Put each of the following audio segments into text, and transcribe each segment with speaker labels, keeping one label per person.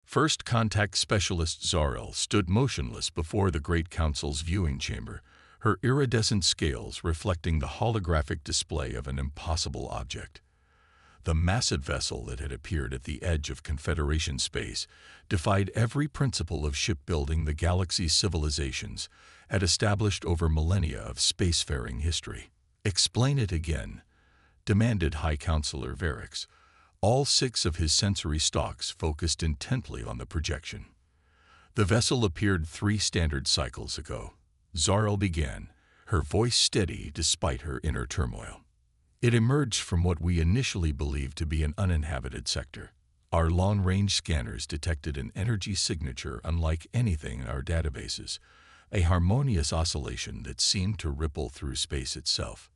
Speaker 1: First Contact Specialist Zarel stood motionless before the Great Council's viewing chamber, her iridescent scales reflecting the holographic display of an impossible object. The massive vessel that had appeared at the edge of Confederation space defied every principle of shipbuilding the galaxy's civilizations had established over millennia of spacefaring history. "Explain it again," demanded High Counselor Varix. All 6 of his sensory stalks focused intently on the projection. "The vessel appeared 3 standard cycles ago," Zarel began, her voice steady despite her inner turmoil. "It emerged from what we initially believed to be an uninhabited sector. Our long-range scanners detected an energy signature unlike anything in our databases, a harmonious oscillation that seemed to ripple through space itself.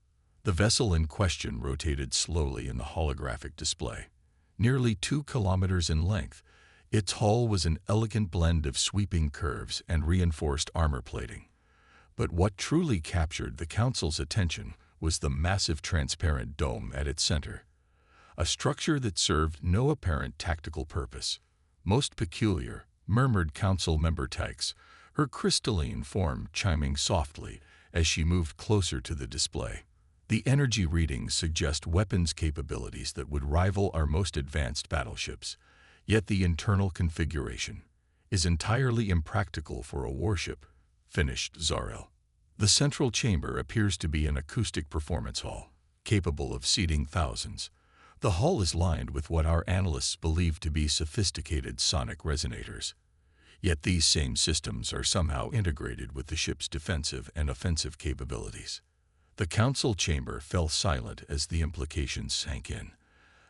Speaker 1: The vessel in question rotated slowly in the holographic display. Nearly 2 kilometers in length, its hull was an elegant blend of sweeping curves and reinforced armor plating. But what truly captured the Council's attention was the massive transparent dome at its center, a structure that served no apparent tactical purpose. "Most peculiar," murmured Council member Tykes, her crystalline form chiming softly as she moved closer to the display. "The energy readings suggest weapons capabilities that would rival our most advanced battleships, yet the internal configuration is entirely impractical for a warship," finished Zarel. "The central chamber appears to be an acoustic performance hall, capable of seating thousands. The hull is lined with what our analysts believe to be sophisticated sonic resonators. Yet these same systems are somehow integrated with the ship's defensive and offensive capabilities." The Council chamber fell silent as the implications sank in.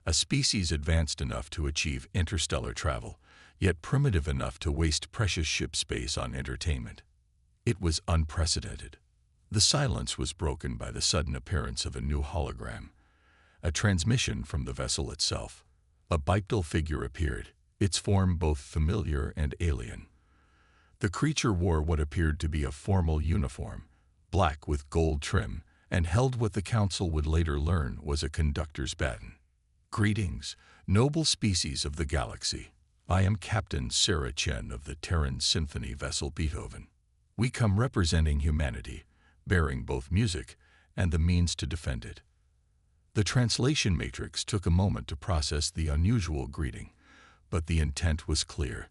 Speaker 1: A species advanced enough to achieve interstellar travel, yet primitive enough to waste precious ship space on entertainment. It was unprecedented. The silence was broken by the sudden appearance of a new hologram, a transmission from the vessel itself. A bipedal figure appeared, its form both familiar and alien. The creature wore what appeared to be a formal uniform, black with gold trim, and held what the Council would later learn was a conductor's baton. "Greetings, noble species of the galaxy. I am Captain Sarah Chen of the Terran Symphony vessel Beethoven. We come representing humanity, bearing both music and the means to defend it." The translation matrix took a moment to process the unusual greeting, but the intent was clear.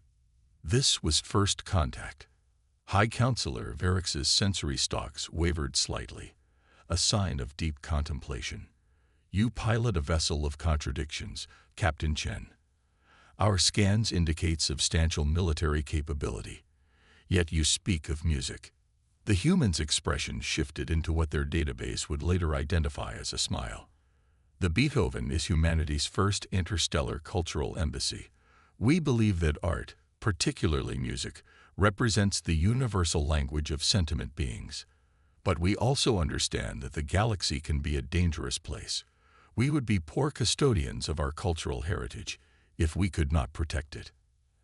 Speaker 1: This was first contact. High Counselor Varix's sensory stalks wavered slightly, a sign of deep contemplation. "You pilot a vessel of contradictions, Captain Chen. Our scans indicate substantial military capability, yet you speak of music." The human's expression shifted into what their database would later identify as a smile. "The Beethoven is humanity's first interstellar cultural embassy. We believe that art, particularly music, represents the universal language of sentient beings. But we also understand that the galaxy can be a dangerous place. We would be poor custodians of our cultural heritage if we could not protect it."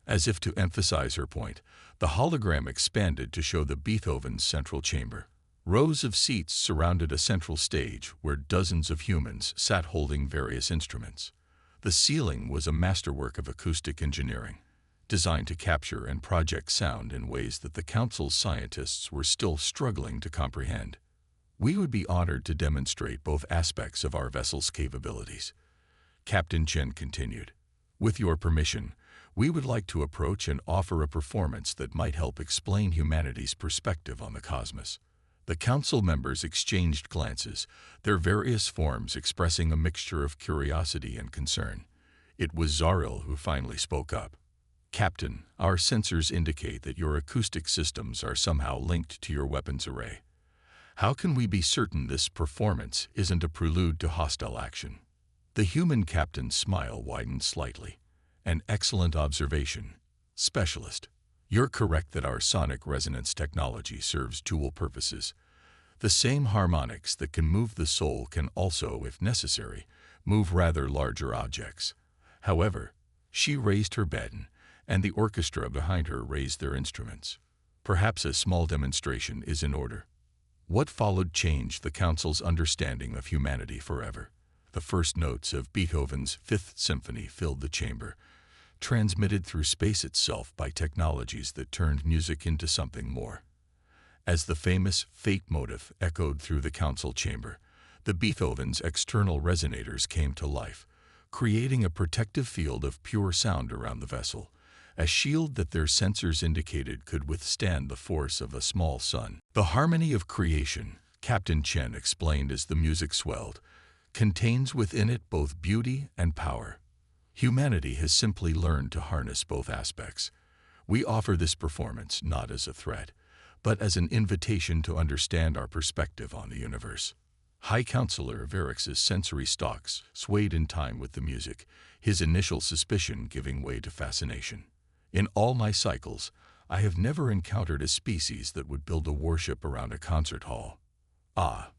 Speaker 1: As if to emphasize her point, the hologram expanded to show the Beethoven's central chamber. Rows of seats surrounded a central stage where dozens of humans sat holding various instruments. The ceiling was a masterwork of acoustic engineering, designed to capture and project sound in ways that the Council's scientists were still struggling to comprehend. "We would be honored to demonstrate both aspects of our vessel's capabilities," Captain Chen continued. "With your permission, we would like to approach and offer a performance that might help explain humanity's perspective on the cosmos." The Council members exchanged glances, their various forms expressing a mixture of curiosity and concern. It was Zarel who finally spoke up. "Captain, our sensors indicate that your acoustic systems are somehow linked to your weapons array. How can we be certain this performance isn't a prelude to hostile action?" The human captain's smile widened slightly. "An excellent observation, Specialist. You're correct that our sonic resonance technology serves dual purposes. The same harmonics that can move the soul can also, if necessary, move rather larger objects. However," she raised her baton, and the orchestra behind her raised their instruments. "Perhaps a small demonstration is in order." What followed changed the Council's understanding of humanity forever. The first notes of Beethoven's Fifth Symphony filled the chamber, transmitted through space itself by technologies that turned music into something more. As the famous fate motif echoed through the council chamber, the Beethoven's external resonators came to life, creating a protective field of pure sound around the vessel, a shield that their sensors indicated could withstand the force of a small sun. The harmony of creation, Captain Chen explained as the music swelled, contains within it both beauty and power. Humanity has simply learned to harness both aspects. We offer this performance not as a threat, but as an invitation to understand our perspective on the universe. High Counselor Varix's sensory stalks swayed in time with the music, his initial suspicion giving way to fascination. In all my cycles, I have never encountered a species that would build a warship around a concert hall. Ah,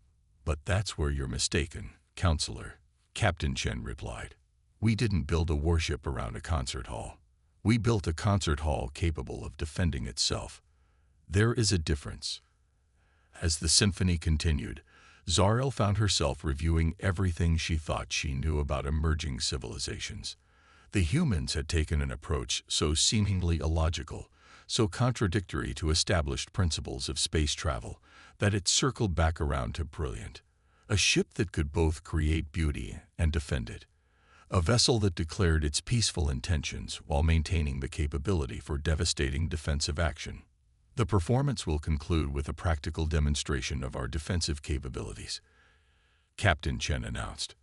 Speaker 1: but that's where you're mistaken, Counselor, Captain Chen replied. We didn't build a warship around a concert hall. We built a concert hall capable of defending itself. There is a difference. As the symphony continued, Zariel found herself reviewing everything she thought she knew about emerging civilizations. The humans had taken an approach so seemingly illogical, so contradictory to established principles of space travel, that it circled back around to brilliant. A ship that could both create beauty and defend it. A vessel that declared its peaceful intentions while maintaining the capability for devastating defensive action. The performance will conclude with a practical demonstration of our defensive capabilities, Captain Chen announced.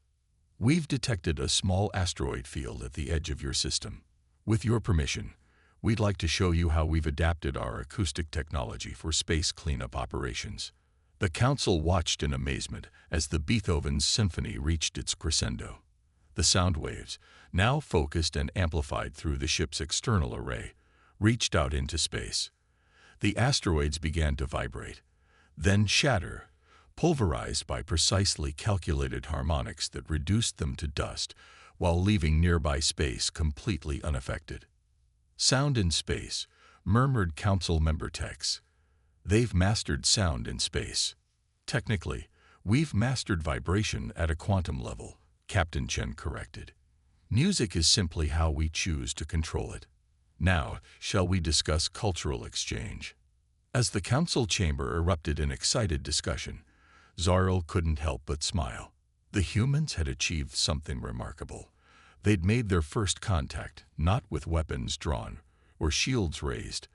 Speaker 1: We've detected a small asteroid field at the edge of your system. With your permission, we'd like to show you how we've adapted our acoustic technology for space cleanup operations. The council watched in amazement as the Beethoven's symphony reached its crescendo. The sound waves, now focused and amplified through the ship's external array, reached out into space. The asteroids began to vibrate, then shatter, pulverized by precisely calculated harmonics that reduced them to dust while leaving nearby space completely unaffected. Sound in space, murmured council member Tex. They've mastered sound in space. Technically, we've mastered vibration at a quantum level, Captain Chen corrected. Music is simply how we choose to control it. Now, shall we discuss cultural exchange? As the council chamber erupted in excited discussion, Zariel couldn't help but smile. The humans had achieved something remarkable. They'd made their first contact, not with weapons drawn or shields raised,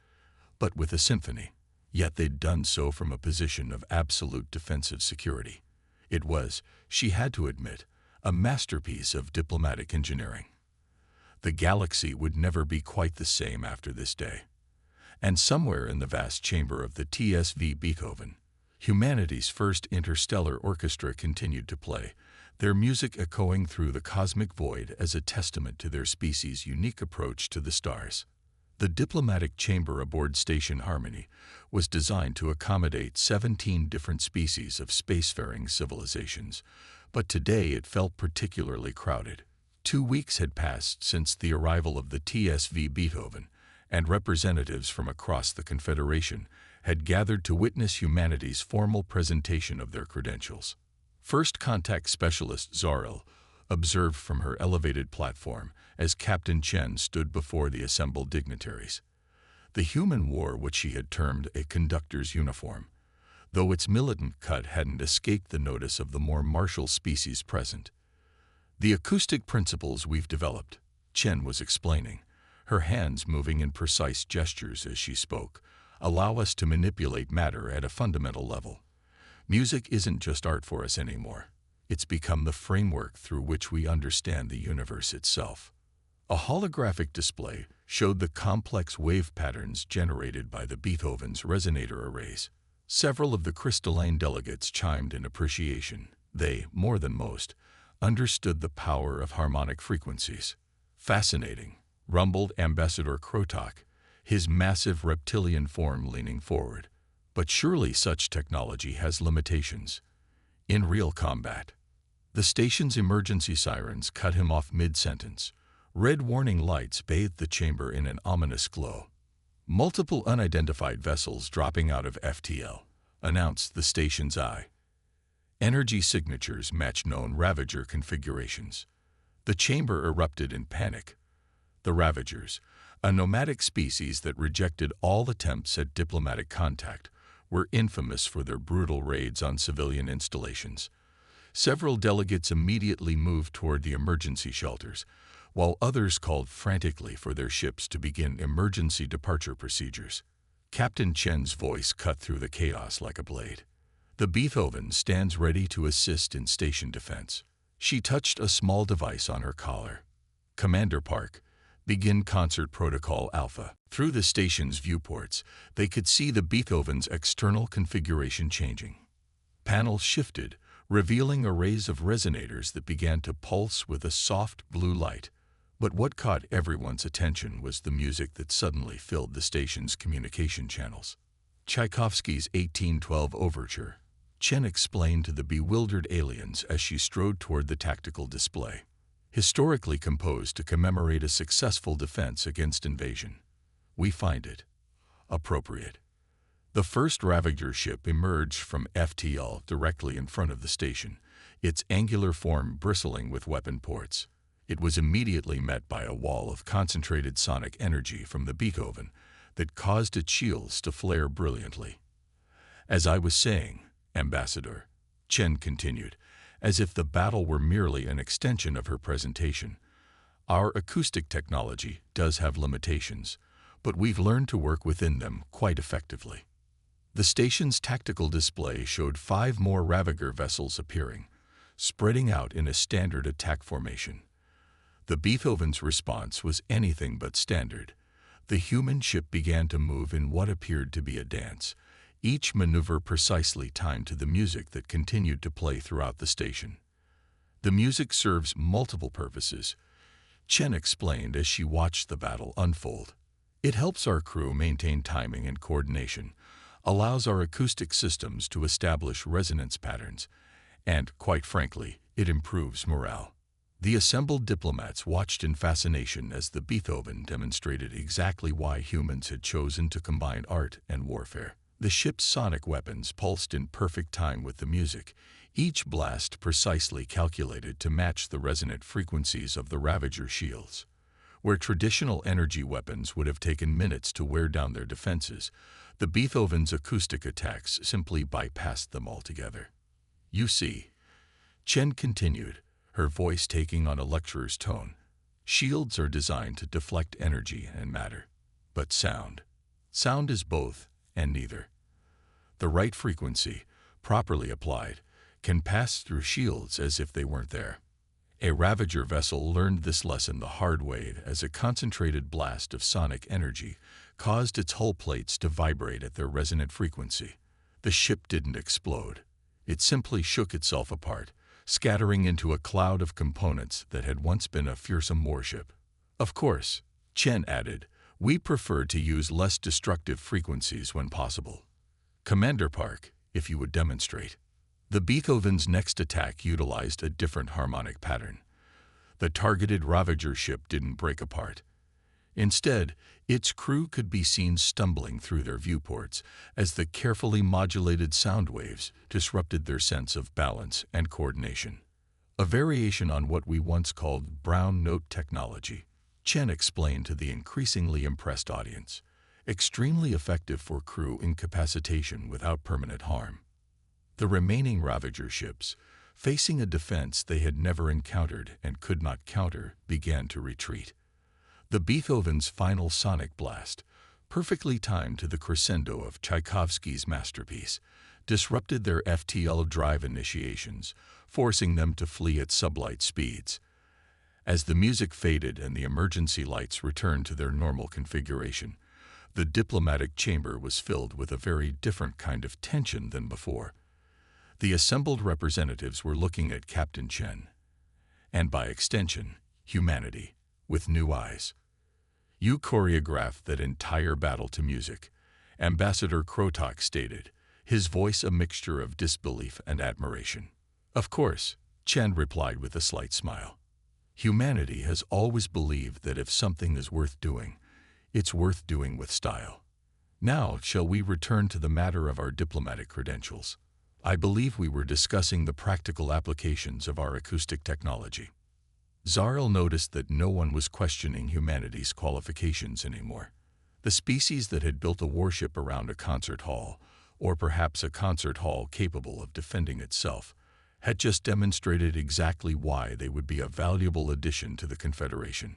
Speaker 1: but with a symphony. Yet they'd done so from a position of absolute defensive security. It was, she had to admit, a masterpiece of diplomatic engineering. The galaxy would never be quite the same after this day. And somewhere in the vast chamber of the TSV Beethoven, humanity's first interstellar orchestra continued to play, their music echoing through the cosmic void as a testament to their species' unique approach to the stars. The diplomatic chamber aboard Station Harmony was designed to accommodate 17 different species of spacefaring civilizations, but today it felt particularly crowded. 2 weeks had passed since the arrival of the TSV Beethoven, and representatives from across the Confederation had gathered to witness humanity's formal presentation of their credentials. First Contact Specialist Zariel observed from her elevated platform as Captain Chen stood before the assembled dignitaries. The human wore what she had termed a conductor's uniform, though its militant cut hadn't escaped the notice of the more martial species present. The acoustic principles we've developed, Chen was explaining, her hands moving in precise gestures as she spoke, allow us to manipulate matter at a fundamental level. Music isn't just art for us anymore. It's become the framework through which we understand the universe itself. A holographic display showed the complex wave patterns generated by the Beethoven's resonator arrays. Several of the crystalline delegates chimed in appreciation. They, more than most, understood the power of harmonic frequencies. Fascinating, rumbled Ambassador Krotok, his massive reptilian form leaning forward. But surely such technology has limitations. In real combat, the station's emergency sirens cut him off mid-sentence. Red warning lights bathed the chamber in an ominous glow. Multiple unidentified vessels dropping out of FTL, announced the station's eye. Energy signatures match known Ravager configurations. The chamber erupted in panic. The Ravagers, a nomadic species that rejected all attempts at diplomatic contact, were infamous for their brutal raids on civilian installations. Several delegates immediately moved toward the emergency shelters, while others called frantically for their ships to begin emergency departure procedures. Captain Chen's voice cut through the chaos like a blade. The Beethoven stands ready to assist in station defense. She touched a small device on her collar. Commander Park, begin Concert Protocol Alpha. Through the station's viewports, they could see the Beethoven's external configuration changing. Panels shifted, revealing arrays of resonators that began to pulse with a soft blue light. But what caught everyone's attention was the music that suddenly filled the station's communication channels. Tchaikovsky's 1812 Overture, Chen explained to the bewildered aliens as she strode toward the tactical display. Historically composed to commemorate a successful defense against invasion. We find it appropriate. The first Ravager ship emerged from FTL directly in front of the station, its angular form bristling with weapon ports. It was immediately met by a wall of concentrated sonic energy from the Beethoven that caused its shields to flare brilliantly. As I was saying, Ambassador, Chen continued, as if the battle were merely an extension of her presentation, our acoustic technology does have limitations, but we've learned to work within them quite effectively. The station's tactical display showed 5 more Ravager vessels appearing, spreading out in a standard attack formation. The Beethoven's response was anything but standard. The human ship began to move in what appeared to be a dance, each maneuver precisely timed to the music that continued to play throughout the station. The music serves multiple purposes, Chen explained as she watched the battle unfold. It helps our crew maintain timing and coordination, allows our acoustic systems to establish resonance patterns, and, quite frankly, it improves morale. The assembled diplomats watched in fascination as the Beethoven demonstrated exactly why humans had chosen to combine art and warfare. The ship's sonic weapons pulsed in perfect time with the music, each blast precisely calculated to match the resonant frequencies of the Ravager shields. Where traditional energy weapons would have taken minutes to wear down their defenses, the Beethoven's acoustic attacks simply bypassed them altogether. You see, Chen continued, her voice taking on a lecturer's tone, shields are designed to deflect energy and matter. But sound is both and neither. The right frequency, properly applied, can pass through shields as if they weren't there. A Ravager vessel learned this lesson the hard way as a concentrated blast of sonic energy caused its hull plates to vibrate at their resonant frequency. The ship didn't explode. It simply shook itself apart, scattering into a cloud of components that had once been a fearsome warship. Of course, Chen added, we prefer to use less destructive frequencies when possible. Commander Park, if you would demonstrate. The Beethoven's next attack utilized a different harmonic pattern. The targeted Ravager ship didn't break apart. Instead, its crew could be seen stumbling through their viewports as the carefully modulated sound waves disrupted their sense of balance and coordination. A variation on what we once called brown note technology, Chen explained to the increasingly impressed audience, extremely effective for crew incapacitation without permanent harm. The remaining Ravager ships, facing a defense they had never encountered and could not counter, began to retreat. The Beethoven's final sonic blast, perfectly timed to the crescendo of Tchaikovsky's masterpiece, disrupted their FTL drive initiations, forcing them to flee at sublight speeds. As the music faded and the emergency lights returned to their normal configuration, the diplomatic chamber was filled with a very different kind of tension than before. The assembled representatives were looking at Captain Chen, and by extension, humanity, with new eyes. You choreographed that entire battle to music, Ambassador Krotok stated, his voice a mixture of disbelief and admiration. Of course, Chen replied with a slight smile. Humanity has always believed that if something is worth doing, it's worth doing with style. Now, shall we return to the matter of our diplomatic credentials? I believe we were discussing the practical applications of our acoustic technology. Zarel noticed that no one was questioning humanity's qualifications anymore. The species that had built a warship around a concert hall, or perhaps a concert hall capable of defending itself, had just demonstrated exactly why they would be a valuable addition to the Confederation.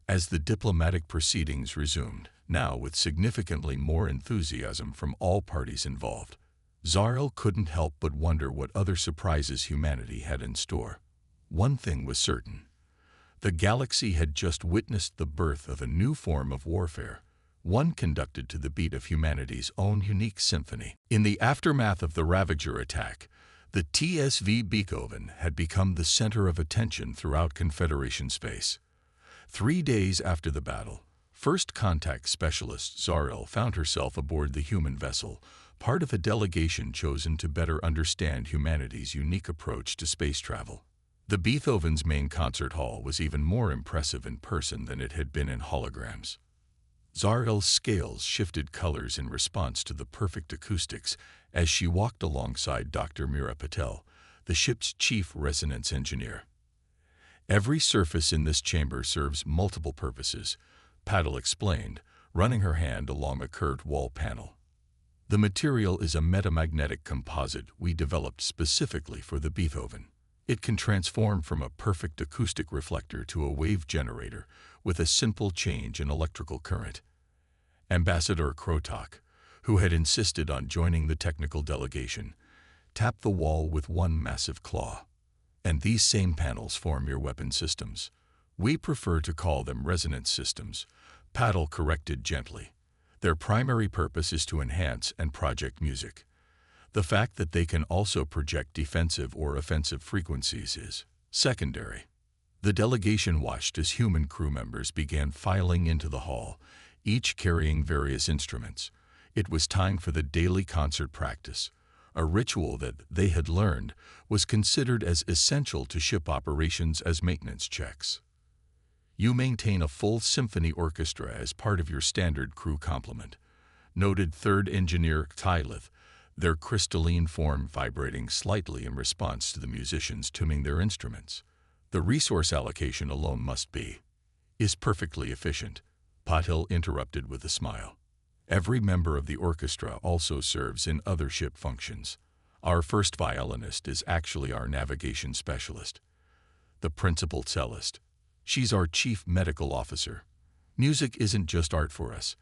Speaker 1: As the diplomatic proceedings resumed, now with significantly more enthusiasm from all parties involved, Zarel couldn't help but wonder what other surprises humanity had in store. One thing was certain. The galaxy had just witnessed the birth of a new form of warfare, one conducted to the beat of humanity's own unique symphony. In the aftermath of the Ravager attack, the TSV Beethoven had become the center of attention throughout Confederation space. 3 days after the battle, First Contact Specialist Zarel found herself aboard the human vessel, part of a delegation chosen to better understand humanity's unique approach to space travel. The Beethoven's main concert hall was even more impressive in person than it had been in holograms. Zarel's scales shifted colors in response to the perfect acoustics as she walked alongside Dr. Mira Patel, the ship's chief resonance engineer. Every surface in this chamber serves multiple purposes, Patel explained, running her hand along a curved wall panel. The material is a metamagnetic composite we developed specifically for the Beethoven. It can transform from a perfect acoustic reflector to a wave generator with a simple change in electrical current. Ambassador Krotok, who had insisted on joining the technical delegation, tapped the wall with one massive claw. And these same panels form your weapon systems. We prefer to call them resonance systems, Patel corrected gently. Their primary purpose is to enhance and project music. The fact that they can also project defensive or offensive frequencies is secondary. The delegation watched as human crew members began filing into the hall, each carrying various instruments. It was time for the daily concert practice. A ritual that, they had learned, was considered as essential to ship operations as maintenance checks. You maintain a full symphony orchestra as part of your standard crew complement, noted third engineer Tylith, their crystalline form vibrating slightly in response to the musicians tuning their instruments. The resource allocation alone must be, is perfectly efficient, Patil interrupted with a smile. Every member of the orchestra also serves in other ship functions. Our first violinist is actually our navigation specialist. The principal cellist. She's our chief medical officer. Music isn't just art for us.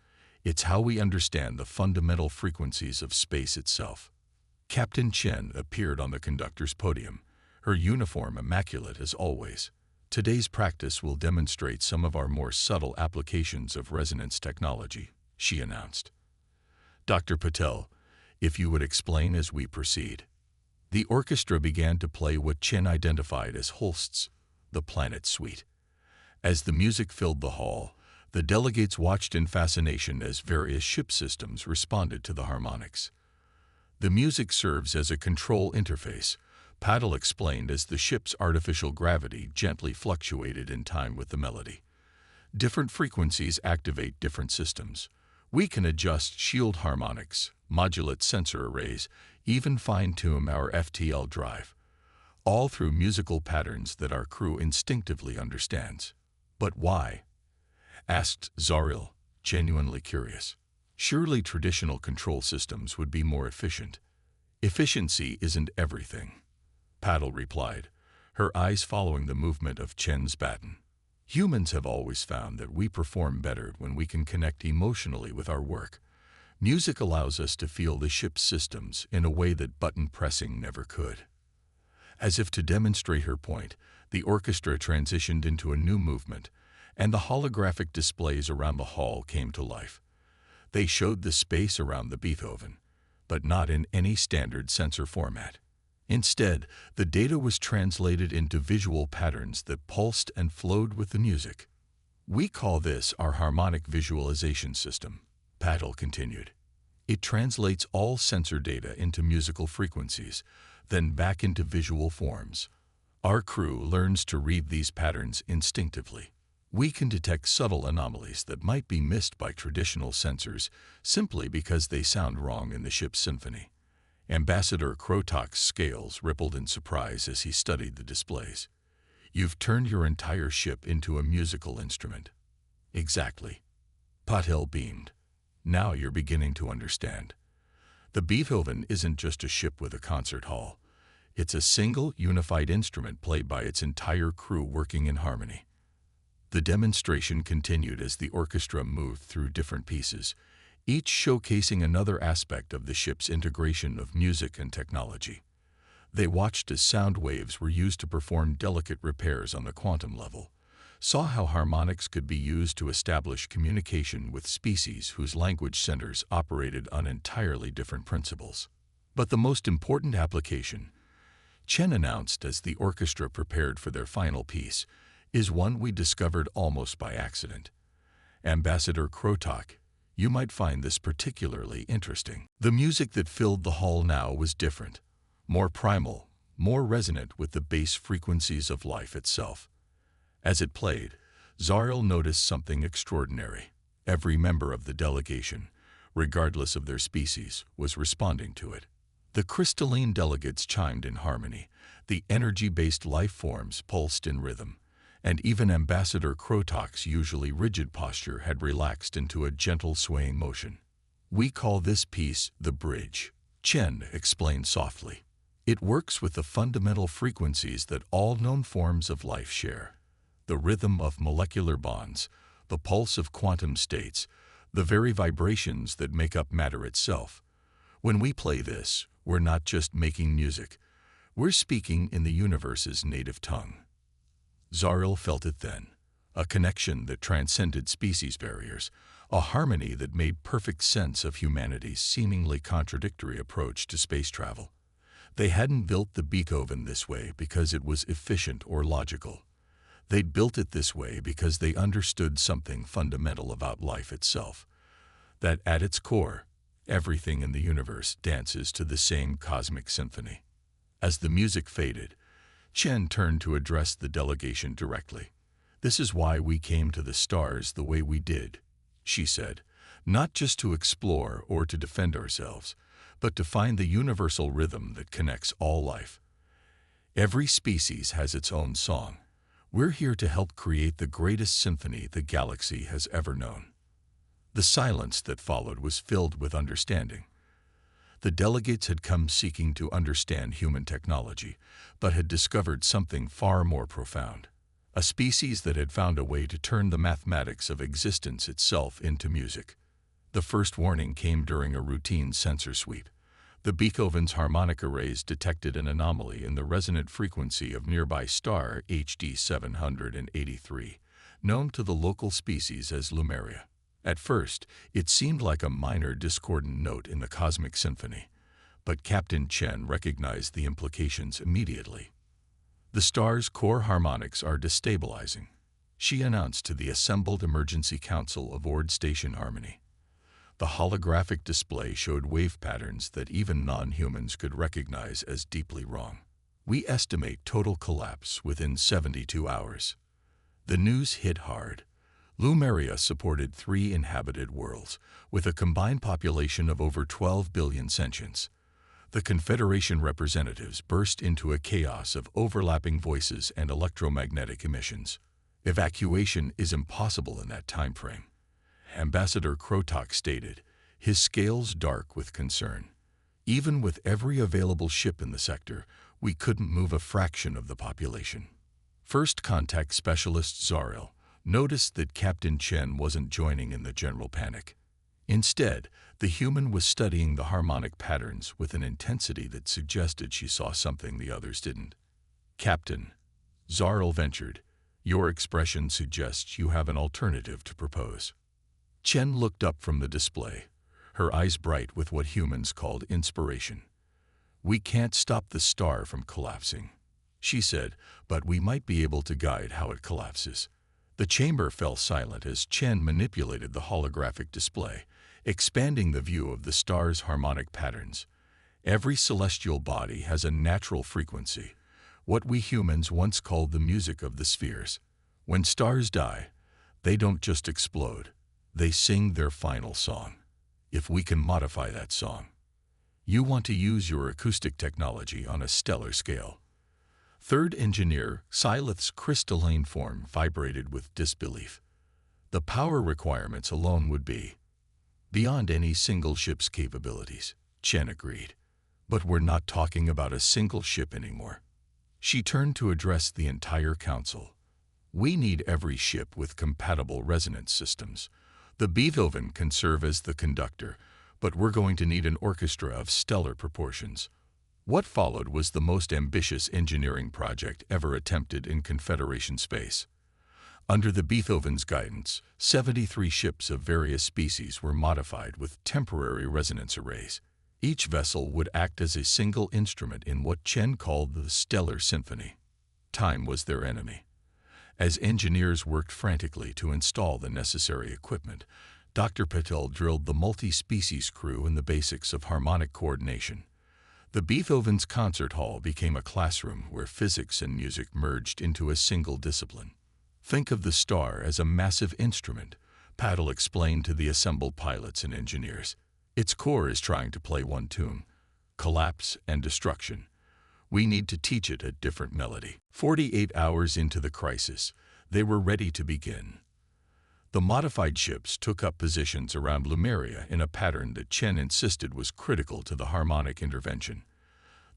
Speaker 1: It's how we understand the fundamental frequencies of space itself. Captain Chen appeared on the conductor's podium, her uniform immaculate as always. Today's practice will demonstrate some of our more subtle applications of resonance technology, she announced. Dr. Patel, if you would explain as we proceed. The orchestra began to play what Chen identified as Holst's, the Planet Suite. As the music filled the hall, the delegates watched in fascination as various ship systems responded to the harmonics. The music serves as a control interface, Patel explained as the ship's artificial gravity gently fluctuated in time with the melody. Different frequencies activate different systems. We can adjust shield harmonics, modulate sensor arrays, even fine-tune our FTL drive, all through musical patterns that our crew instinctively understands. But why? Asked Zaril, genuinely curious. Surely traditional control systems would be more efficient. Efficiency isn't everything, Patel replied, her eyes following the movement of Chen's baton. Humans have always found that we perform better when we can connect emotionally with our work. Music allows us to feel the ship's systems in a way that button pressing never could. As if to demonstrate her point, the orchestra transitioned into a new movement, and the holographic displays around the hall came to life. They showed the space around the Beethoven, but not in any standard sensor format. Instead, the data was translated into visual patterns that pulsed and flowed with the music. We call this our harmonic visualization system, Patel continued. It translates all sensor data into musical frequencies, then back into visual forms. Our crew learns to read these patterns instinctively. We can detect subtle anomalies that might be missed by traditional sensors simply because they sound wrong in the ship's symphony. Ambassador Krotok's scales rippled in surprise as he studied the displays. You've turned your entire ship into a musical instrument. Exactly. Pothell beamed. Now you're beginning to understand. The Beethoven isn't just a ship with a concert hall. It's a single, unified instrument played by its entire crew working in harmony. The demonstration continued as the orchestra moved through different pieces, each showcasing another aspect of the ship's integration of music and technology. They watched as sound waves were used to perform delicate repairs on the quantum level, saw how harmonics could be used to establish communication with species whose language centers operated on entirely different principles. But the most important application, Chen announced as the orchestra prepared for their final piece, is one we discovered almost by accident. Ambassador Krotok, you might find this particularly interesting. The music that filled the hall now was different, more primal, more resonant with the bass frequencies of life itself. As it played, Zariel noticed something extraordinary. Every member of the delegation, regardless of their species, was responding to it. The crystalline delegates chimed in harmony, the energy-based life forms pulsed in rhythm, and even Ambassador Krotok's usually rigid posture had relaxed into a gentle swaying motion. We call this piece the bridge, Chen explained softly. It works with the fundamental frequencies that all known forms of life share. The rhythm of molecular bonds, the pulse of quantum states, the very vibrations that make up matter itself. When we play this, we're not just making music. We're speaking in the universe's native tongue. Zariel felt it then, a connection that transcended species barriers, a harmony that made perfect sense of humanity's seemingly contradictory approach to space travel. They hadn't built the Beethoven this way because it was efficient or logical. They'd built it this way because they understood something fundamental about life itself, that at its core, everything in the universe dances to the same cosmic symphony. As the music faded, Chen turned to address the delegation directly. This is why we came to the stars the way we did, she said, not just to explore or to defend ourselves, but to find the universal rhythm that connects all life. Every species has its own song. We're here to help create the greatest symphony the galaxy has ever known. The silence that followed was filled with understanding. The delegates had come seeking to understand human technology, but had discovered something far more profound. A species that had found a way to turn the mathematics of existence itself into music. The first warning came during a routine sensor sweep. The Beethoven's harmonic arrays detected an anomaly in the resonant frequency of nearby star HD 783, known to the local species as Lumeria. At first, it seemed like a minor discordant note in the cosmic symphony, but Captain Chen recognized the implications immediately. The star's core harmonics are destabilizing, she announced to the assembled emergency council aboard Station Harmony. The holographic display showed wave patterns that even non-humans could recognize as deeply wrong. We estimate total collapse within 72 hours. The news hit hard. Lumeria supported 3 inhabited worlds, with a combined population of over 12 billion sentients. The Confederation representatives burst into a chaos of overlapping voices and electromagnetic emissions. Evacuation is impossible in that time frame, Ambassador Krotok stated, his scales dark with concern. Even with every available ship in the sector, we couldn't move a fraction of the population. First contact specialist Zariel noticed that Captain Chen wasn't joining in the general panic. Instead, the human was studying the harmonic patterns with an intensity that suggested she saw something the others didn't. Captain, Zariel ventured, your expression suggests you have an alternative to propose. Chen looked up from the display, her eyes bright with what humans called inspiration. We can't stop the star from collapsing, she said, but we might be able to guide how it collapses. The chamber fell silent as Chen manipulated the holographic display, expanding the view of the star's harmonic patterns. Every celestial body has a natural frequency, what we humans once called the music of the spheres. When stars die, they don't just explode. They sing their final song. If we can modify that song. You want to use your acoustic technology on a stellar scale. Third engineer Silith's crystalline form vibrated with disbelief. The power requirements alone would be beyond any single ship's capabilities, Chen agreed. But we're not talking about a single ship anymore. She turned to address the entire council. We need every ship with compatible resonance systems. The Beethoven can serve as the conductor, but we're going to need an orchestra of stellar proportions. What followed was the most ambitious engineering project ever attempted in Confederation space. Under the Beethoven's guidance, 73 ships of various species were modified with temporary resonance arrays. Each vessel would act as a single instrument in what Chen called the Stellar Symphony. Time was their enemy. As engineers worked frantically to install the necessary equipment, Dr. Patel drilled the multi-species crew in the basics of harmonic coordination. The Beethoven's concert hall became a classroom where physics and music merged into a single discipline. Think of the star as a massive instrument, Patel explained to the assembled pilots and engineers. Its core is trying to play one tune, collapse and destruction. We need to teach it a different melody. 48 hours into the crisis, they were ready to begin. The modified ships took up positions around Lumeria in a pattern that Chen insisted was critical to the harmonic intervention.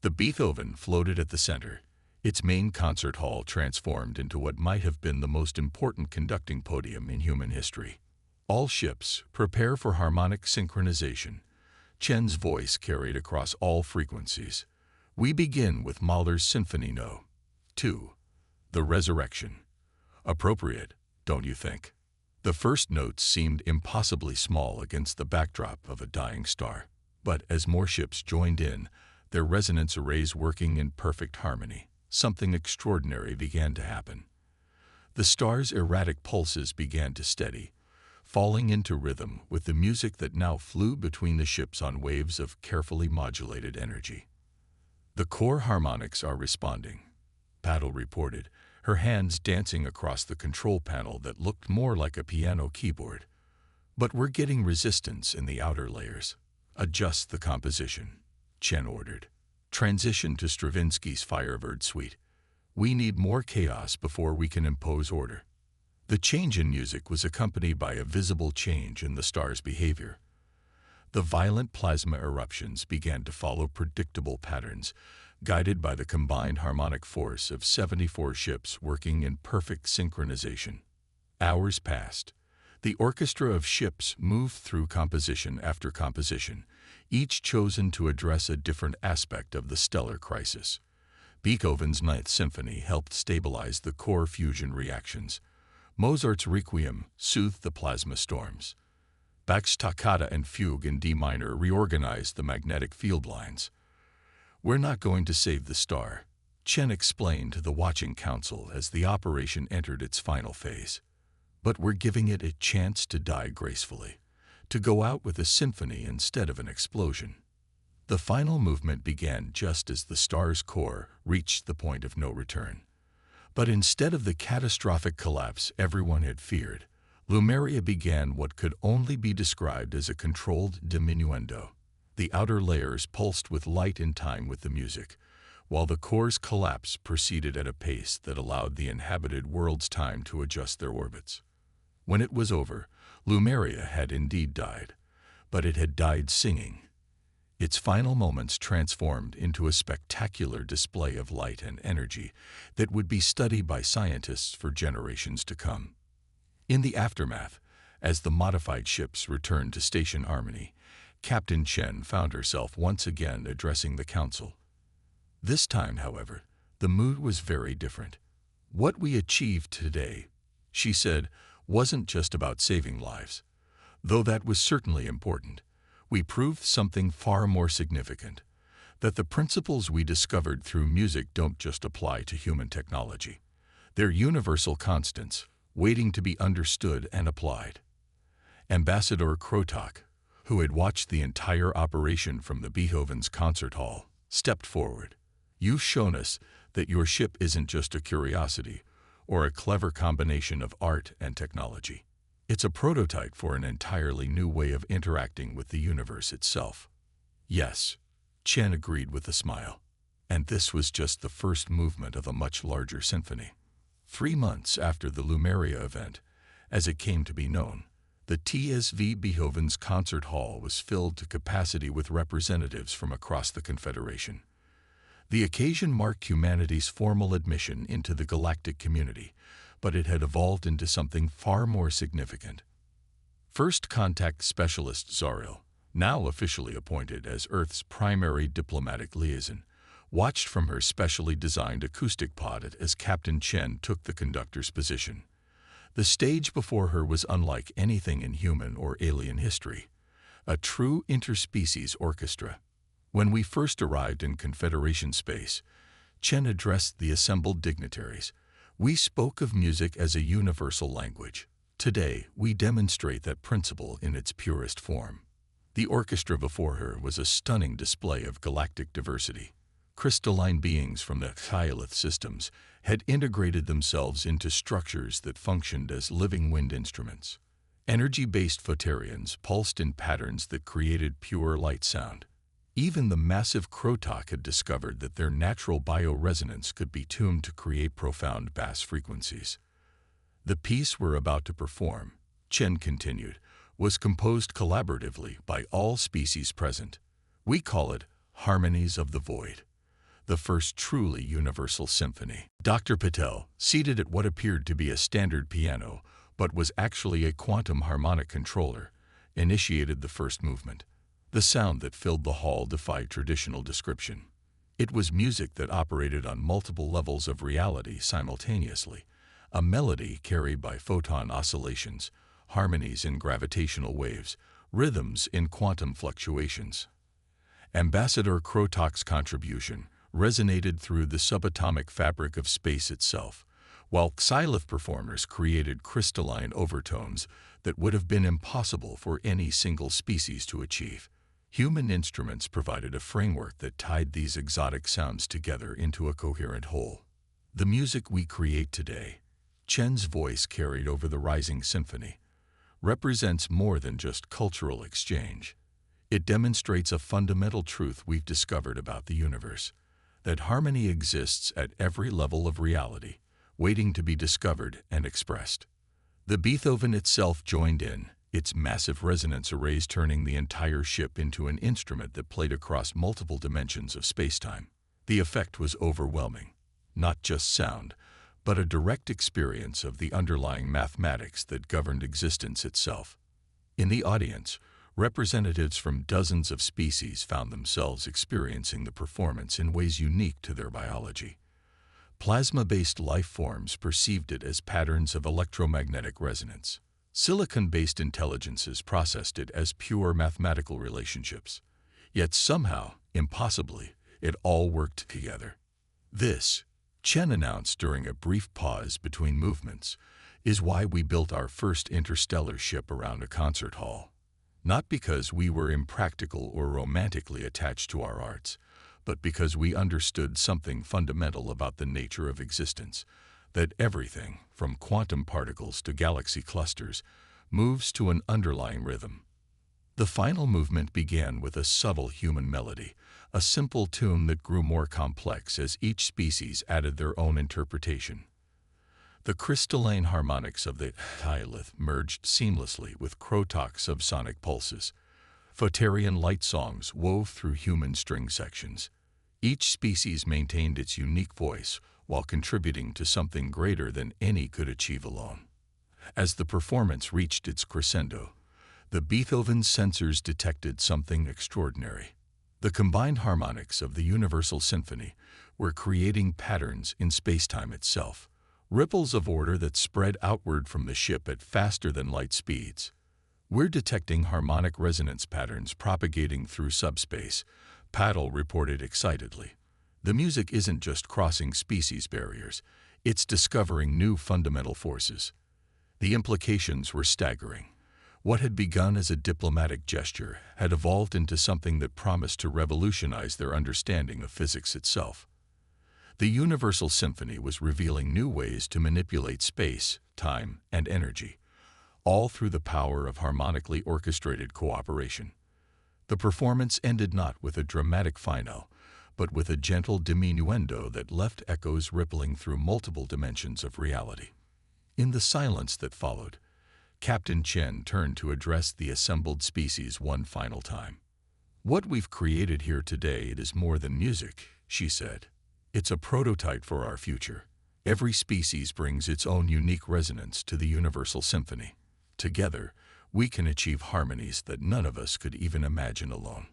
Speaker 1: The Beethoven floated at the center, its main concert hall transformed into what might have been the most important conducting podium in human history. All ships, prepare for harmonic synchronization. Chen's voice carried across all frequencies. We begin with Mahler's Symphony No. 2. The Resurrection. Appropriate, don't you think? The first notes seemed impossibly small against the backdrop of a dying star. But as more ships joined in, their resonance arrays working in perfect harmony, something extraordinary began to happen. The star's erratic pulses began to steady, falling into rhythm with the music that now flew between the ships on waves of carefully modulated energy. The core harmonics are responding, Patel reported, her hands dancing across the control panel that looked more like a piano keyboard. But we're getting resistance in the outer layers. Adjust the composition, Chen ordered. Transition to Stravinsky's Firebird Suite. We need more chaos before we can impose order. The change in music was accompanied by a visible change in the star's behavior. The violent plasma eruptions began to follow predictable patterns, guided by the combined harmonic force of 74 ships working in perfect synchronization. Hours passed. The orchestra of ships moved through composition after composition, each chosen to address a different aspect of the stellar crisis. Beethoven's Ninth Symphony helped stabilize the core fusion reactions. Mozart's Requiem soothed the plasma storms. Bach's Toccata and Fugue in D minor reorganized the magnetic field lines. We're not going to save the star, Chen explained to the watching council as the operation entered its final phase. But we're giving it a chance to die gracefully, to go out with a symphony instead of an explosion. The final movement began just as the star's core reached the point of no return. But instead of the catastrophic collapse everyone had feared, Lumeria began what could only be described as a controlled diminuendo. The outer layers pulsed with light in time with the music, while the core's collapse proceeded at a pace that allowed the inhabited worlds time to adjust their orbits. When it was over, Lumeria had indeed died, but it had died singing. Its final moments transformed into a spectacular display of light and energy that would be studied by scientists for generations to come. In the aftermath, as the modified ships returned to Station Harmony, Captain Chen found herself once again addressing the council. This time, however, the mood was very different. What we achieved today, she said, wasn't just about saving lives. Though that was certainly important, we proved something far more significant, that the principles we discovered through music don't just apply to human technology. They're universal constants, waiting to be understood and applied. Ambassador Krotok, who had watched the entire operation from the Beethoven's concert hall, stepped forward. You've shown us that your ship isn't just a curiosity or a clever combination of art and technology. It's a prototype for an entirely new way of interacting with the universe itself. Yes, Chen agreed with a smile. And this was just the first movement of a much larger symphony. 3 months after the Lumeria event, as it came to be known, the TSV Beethoven's concert hall was filled to capacity with representatives from across the Confederation. The occasion marked humanity's formal admission into the galactic community, but it had evolved into something far more significant. First Contact Specialist Zariel, now officially appointed as Earth's primary diplomatic liaison, watched from her specially designed acoustic pod as Captain Chen took the conductor's position. The stage before her was unlike anything in human or alien history, a true interspecies orchestra. When we first arrived in Confederation space, Chen addressed the assembled dignitaries. We spoke of music as a universal language. Today, we demonstrate that principle in its purest form. The orchestra before her was a stunning display of galactic diversity. Crystalline beings from the Hyalith systems had integrated themselves into structures that functioned as living wind instruments. Energy-based photerians pulsed in patterns that created pure light sound. Even the massive Krotok had discovered that their natural bioresonance could be tuned to create profound bass frequencies. The piece we're about to perform, Chen continued, was composed collaboratively by all species present. We call it Harmonies of the Void, the first truly universal symphony. Dr. Patel, seated at what appeared to be a standard piano, but was actually a quantum harmonic controller, initiated the first movement. The sound that filled the hall defied traditional description. It was music that operated on multiple levels of reality simultaneously, a melody carried by photon oscillations, harmonies in gravitational waves, rhythms in quantum fluctuations. Ambassador Krotok's contribution resonated through the subatomic fabric of space itself, while Xylith performers created crystalline overtones that would have been impossible for any single species to achieve. Human instruments provided a framework that tied these exotic sounds together into a coherent whole. The music we create today, Chen's voice carried over the rising symphony, represents more than just cultural exchange. It demonstrates a fundamental truth we've discovered about the universe, that harmony exists at every level of reality, waiting to be discovered and expressed. The Beethoven itself joined in, its massive resonance arrays turning the entire ship into an instrument that played across multiple dimensions of spacetime. The effect was overwhelming, not just sound, but a direct experience of the underlying mathematics that governed existence itself. In the audience, representatives from dozens of species found themselves experiencing the performance in ways unique to their biology. Plasma-based life forms perceived it as patterns of electromagnetic resonance. Silicon-based intelligences processed it as pure mathematical relationships. Yet somehow, impossibly, it all worked together. This, Chen announced during a brief pause between movements, is why we built our first interstellar ship around a concert hall. Not because we were impractical or romantically attached to our arts, but because we understood something fundamental about the nature of existence, that everything, from quantum particles to galaxy clusters, moves to an underlying rhythm. The final movement began with a subtle human melody, a simple tune that grew more complex as each species added their own interpretation. The crystalline harmonics of the Hyalith merged seamlessly with Krotok subsonic pulses. Photerian light songs wove through human string sections. Each species maintained its unique voice while contributing to something greater than any could achieve alone. As the performance reached its crescendo, the Beethoven sensors detected something extraordinary. The combined harmonics of the Universal Symphony were creating patterns in spacetime itself, ripples of order that spread outward from the ship at faster than light speeds. We're detecting harmonic resonance patterns propagating through subspace, Paddle reported excitedly. The music isn't just crossing species barriers, it's discovering new fundamental forces. The implications were staggering. What had begun as a diplomatic gesture had evolved into something that promised to revolutionize their understanding of physics itself. The Universal Symphony was revealing new ways to manipulate space, time, and energy, all through the power of harmonically orchestrated cooperation. The performance ended not with a dramatic finale, but with a gentle diminuendo that left echoes rippling through multiple dimensions of reality. In the silence that followed, Captain Chen turned to address the assembled species one final time. "What we've created here today, it is more than music," she said. "It's a prototype for our future. Every species brings its own unique resonance to the universal symphony. Together, we can achieve harmonies that none of us could even imagine alone."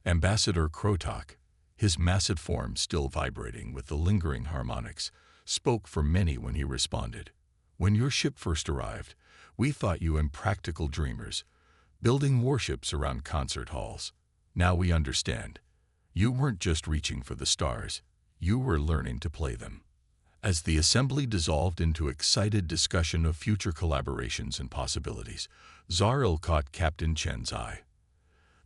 Speaker 1: Ambassador Krotok, his massive form still vibrating with the lingering harmonics, spoke for many when he responded. "When your ship first arrived, we thought you impractical dreamers, building warships around concert halls. Now we understand. You weren't just reaching for the stars, you were learning to play them." As the assembly dissolved into excited discussion of future collaborations and possibilities, Zaril caught Captain Chen's eye.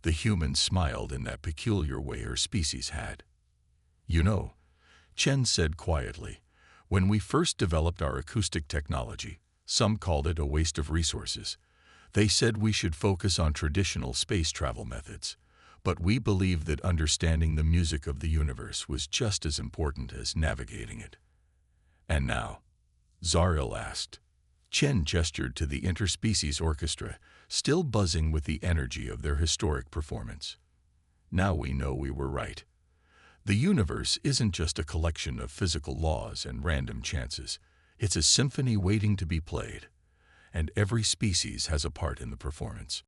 Speaker 1: The human smiled in that peculiar way her species had. "You know," Chen said quietly, "when we first developed our acoustic technology, some called it a waste of resources. They said we should focus on traditional space travel methods, but we believed that understanding the music of the universe was just as important as navigating it." "And now?" Zaril asked. Chen gestured to the interspecies orchestra, still buzzing with the energy of their historic performance. "Now we know we were right. The universe isn't just a collection of physical laws and random chances. It's a symphony waiting to be played, and every species has a part in the performance."